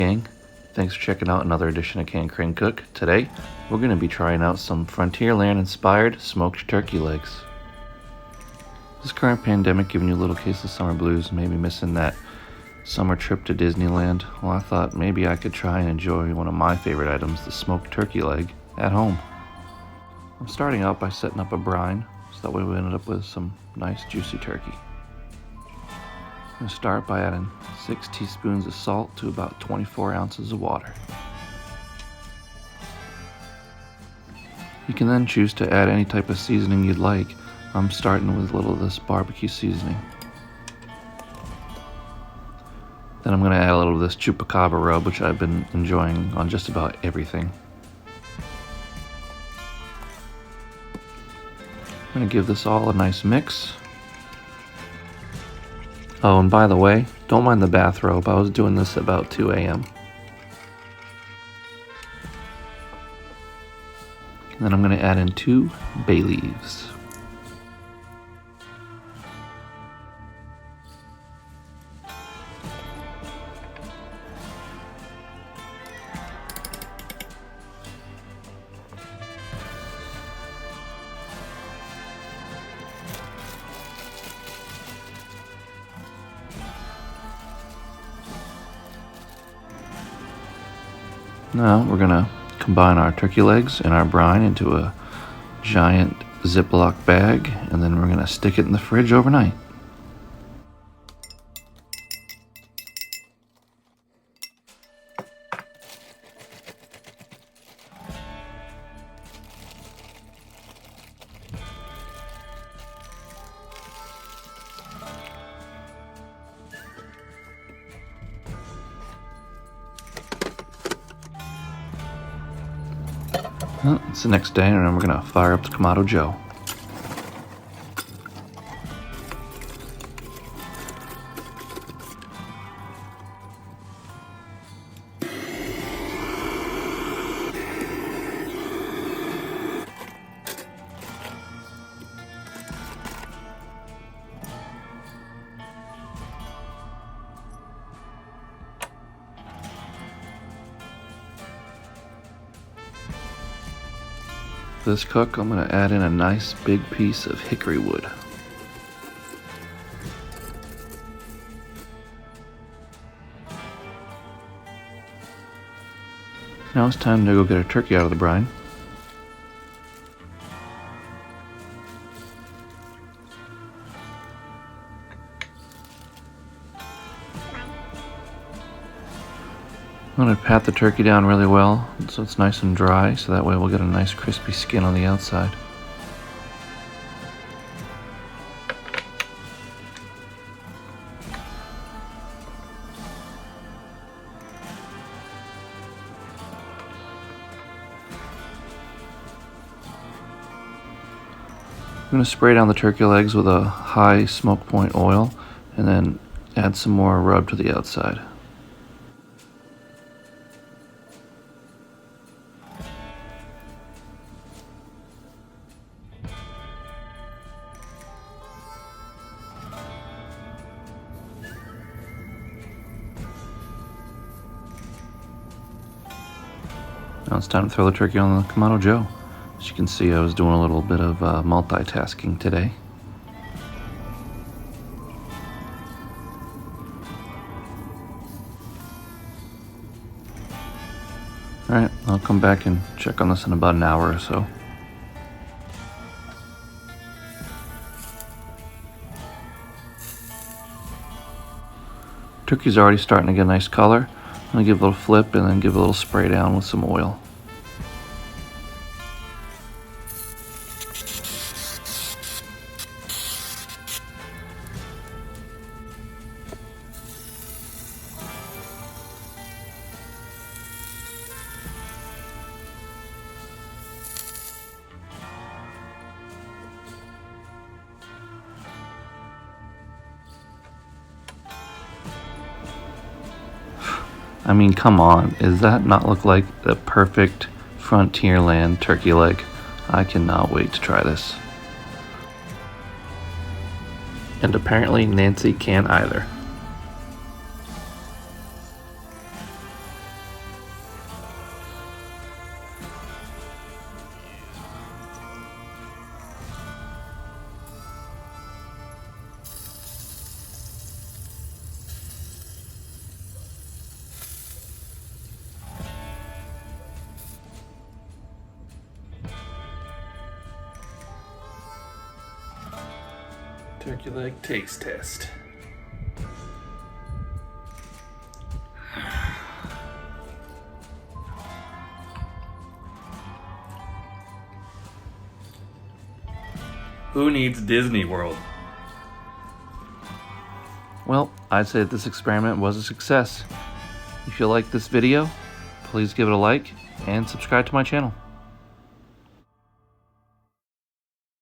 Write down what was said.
Gang, thanks for checking out another edition of Can Crane Cook. Today, we're going to be trying out some Frontierland inspired smoked turkey legs. This current pandemic giving you a little case of summer blues, maybe missing that summer trip to Disneyland. Well, I thought maybe I could try and enjoy one of my favorite items, the smoked turkey leg, at home. I'm starting out by setting up a brine, so that way we ended up with some nice juicy turkey. I'm going to start by adding 6 teaspoons of salt to about 24 ounces of water. You can then choose to add any type of seasoning you'd like. I'm starting with a little of this barbecue seasoning. Then I'm going to add a little of this chupacabra rub, which I've been enjoying on just about everything. I'm going to give this all a nice mix. Oh, and by the way, don't mind the bathrobe. I was doing this about 2 a.m. And then I'm going to add in 2 bay leaves. Now we're going to combine our turkey legs and our brine into a giant Ziploc bag, and then we're going to stick it in the fridge overnight. Well, it's the next day, and then we're going to fire up the Kamado Joe. For this cook, I'm going to add in a nice big piece of hickory wood. Now it's time to go get our turkey out of the brine. I'm going to pat the turkey down really well so it's nice and dry, so that way we'll get a nice crispy skin on the outside. I'm going to spray down the turkey legs with a high smoke point oil and then add some more rub to the outside. Now it's time to throw the turkey on the Kamado Joe. As you can see, I was doing a little bit of multitasking today. Alright, I'll come back and check on this in about an hour or so. Turkey's already starting to get a nice color. I'm going to give a little flip and then give a little spray down with some oil. I mean, come on, does that not look like the perfect Frontierland turkey leg? I cannot wait to try this. And apparently Nancy can't either. Turkey leg taste test. Who needs Disney World? Well, I'd say that this experiment was a success. If you like this video, please give it a like and subscribe to my channel.